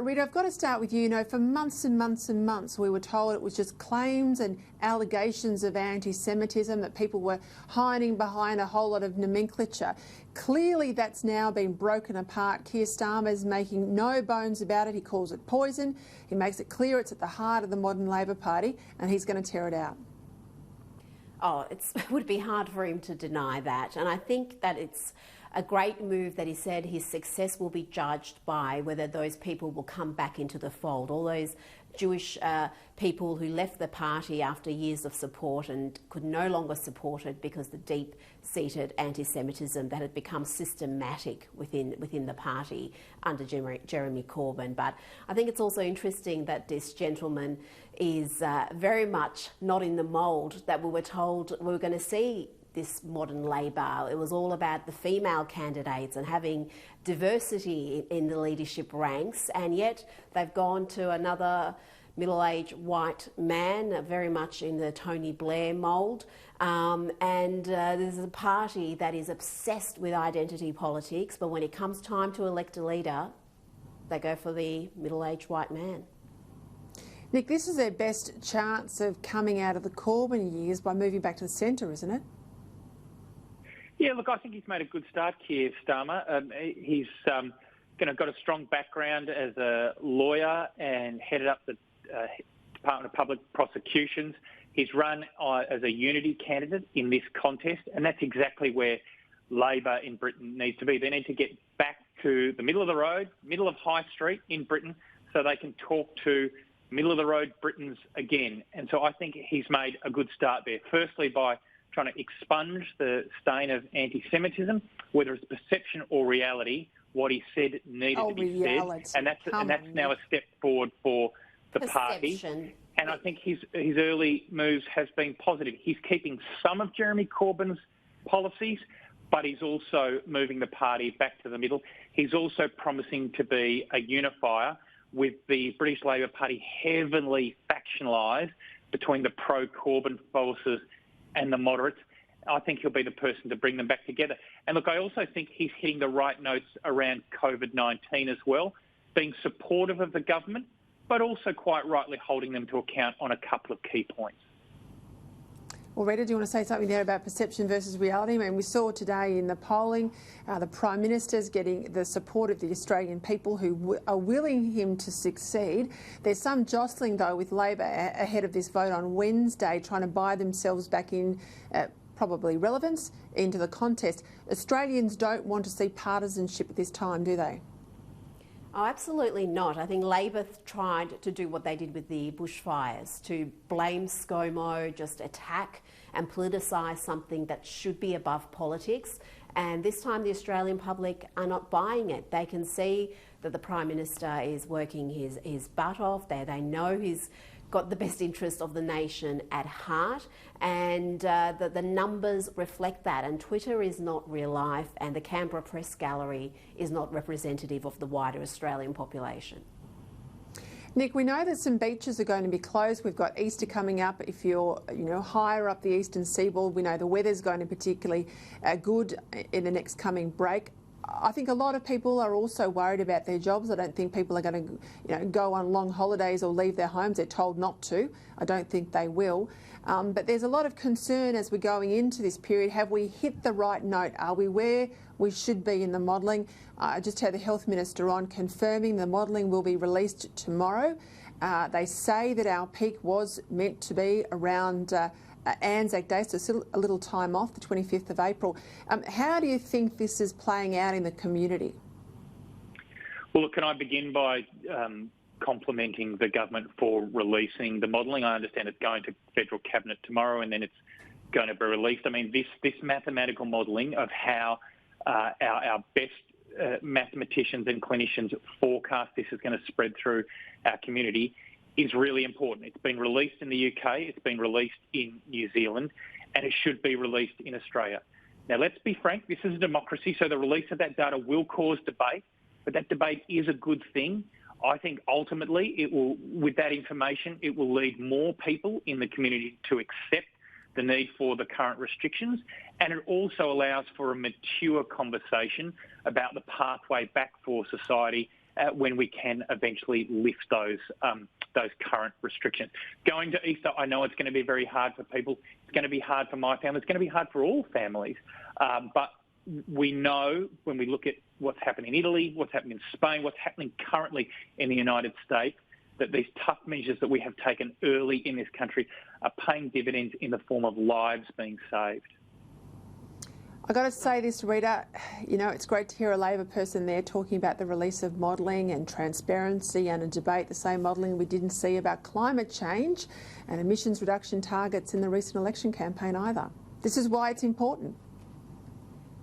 Rita, I've got to start with you. You know, for months and months and months, we were told it was just claims and allegations of anti-Semitism, that people were hiding behind a whole lot of nomenclature. Clearly, that's now been broken apart. Keir Starmer is making no bones about it. He calls it poison. He makes it clear it's at the heart of the modern Labor Party, and he's going to tear it out. Oh, it would be hard for him to deny that. And I think that it's a great move that he said his success will be judged by whether those people will come back into the fold. All those Jewish people who left the party after years of support and could no longer support it because the deep-seated anti-Semitism that had become systematic within the party under Jeremy Corbyn. But I think it's also interesting that this gentleman is very much not in the mould that we were told we were going to see this modern Labor. It was all about the female candidates and having diversity in the leadership ranks, and yet they've gone to another middle-aged white man, very much in the Tony Blair mould. There's a party that is obsessed with identity politics, but when it comes time to elect a leader, they go for the middle-aged white man. Nick, this is their best chance of coming out of the Corbyn years by moving back to the centre, isn't it? Yeah, look, I think he's made a good start, Keir Starmer. He's got a strong background as a lawyer and headed up the Department of Public Prosecutions. He's run as a unity candidate in this contest, and that's exactly where Labor in Britain needs to be. They need to get back to the middle of the road, middle of High Street in Britain, so they can talk to middle-of-the-road Britons again. And so I think he's made a good start there, firstly by trying to expunge the stain of anti-Semitism, whether it's perception or reality. What he said needed to be said, and that's now a step forward for the party. And I think his early moves has been positive. He's keeping some of Jeremy Corbyn's policies, but he's also moving the party back to the middle. He's also promising to be a unifier, with the British Labor Party heavily factionalised between the pro-Corbyn forces and the moderates. I think he'll be the person to bring them back together. And look, I also think he's hitting the right notes around COVID-19 as well, being supportive of the government, but also quite rightly holding them to account on a couple of key points. Well, Rita, do you want to say something there about perception versus reality? I mean, we saw today in the polling the Prime Minister's getting the support of the Australian people who are willing him to succeed. There's some jostling, though, with Labor ahead of this vote on Wednesday, trying to buy themselves back in probably relevance into the contest. Australians don't want to see partisanship at this time, do they? Oh, absolutely not. I think Labor tried to do what they did with the bushfires, to blame ScoMo, just attack and politicise something that should be above politics. And this time the Australian public are not buying it. They can see that the Prime Minister is working his butt off. They know he's got the best interest of the nation at heart, and the numbers reflect that. And Twitter is not real life, and the Canberra Press Gallery is not representative of the wider Australian population. Nick, we know that some beaches are going to be closed. We've got Easter coming up. If you're, higher up the eastern seaboard, we know the weather's going to be particularly good in the next coming break. I think a lot of people are also worried about their jobs. I don't think people are going to, go on long holidays or leave their homes. They're told not to. I don't think they will. But there's a lot of concern as we're going into this period. Have we hit the right note? Are we where we should be in the modelling? I just had the Health Minister on confirming the modelling will be released tomorrow. They say that our peak was meant to be around Anzac Day, so still a little time off, the 25th of April. How do you think this is playing out in the community? Well, can I begin by complimenting the government for releasing the modelling? I understand it's going to Federal Cabinet tomorrow and then it's going to be released. I mean, this mathematical modelling of how our best mathematicians and clinicians forecast this is going to spread through our community is really important. It's been released in the UK, it's been released in New Zealand, and it should be released in Australia. Now, let's be frank, this is a democracy, so the release of that data will cause debate, but that debate is a good thing. I think ultimately it will, with that information, it will lead more people in the community to accept the need for the current restrictions, and it also allows for a mature conversation about the pathway back for society when we can eventually lift those current restrictions. Going to Easter, I know it's going to be very hard for people. It's going to be hard for my family. It's going to be hard for all families. But we know when we look at what's happened in Italy, what's happening in Spain, what's happening currently in the United States, that these tough measures that we have taken early in this country are paying dividends in the form of lives being saved. I've got to say this, Rita, you know, it's great to hear a Labor person there talking about the release of modelling and transparency and a debate, the same modelling we didn't see about climate change and emissions reduction targets in the recent election campaign either. This is why it's important.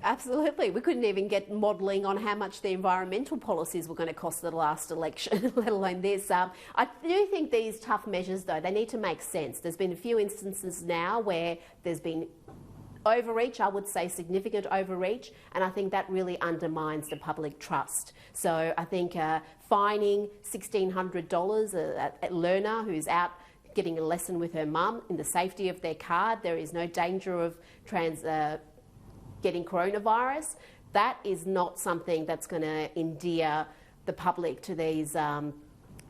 Absolutely. We couldn't even get modelling on how much the environmental policies were going to cost the last election, let alone this. I do think these tough measures, though, they need to make sense. There's been a few instances now where there's been overreach, I would say significant overreach, and I think that really undermines the public trust. So I think fining $1,600 a learner who's out getting a lesson with her mum in the safety of their car, there is no danger of getting coronavirus, that is not something that's going to endear the public to these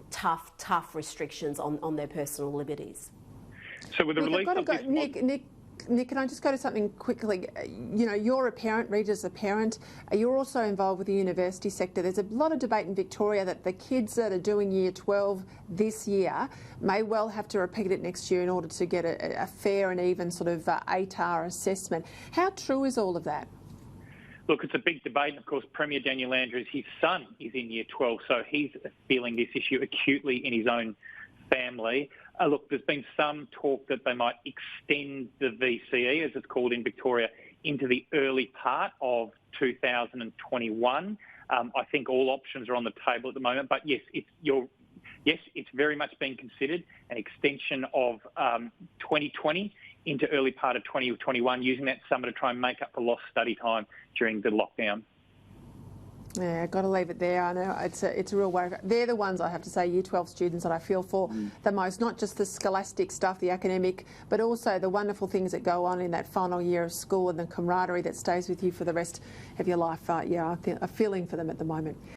tough restrictions on their personal liberties. So with the release of this... Nick, can I just go to something quickly? You know, you're a parent, Rita's a parent. You're also involved with the university sector. There's a lot of debate in Victoria that the kids that are doing Year 12 this year may well have to repeat it next year in order to get a fair and even sort of ATAR assessment. How true is all of that? Look, it's a big debate, and of course Premier Daniel Andrews, his son is in Year 12, so he's feeling this issue acutely in his own family. Look, there's been some talk that they might extend the VCE, as it's called in Victoria, into the early part of 2021. I think all options are on the table at the moment, but yes, it's very much being considered, an extension of 2020 into early part of 2021, using that summer to try and make up for lost study time during the lockdown. Yeah, I've got to leave it there. I know it's a real worry. They're the ones, I have to say, Year 12 students that I feel for the most, not just the scholastic stuff, the academic, but also the wonderful things that go on in that final year of school and the camaraderie that stays with you for the rest of your life. Yeah, I feel a feeling for them at the moment.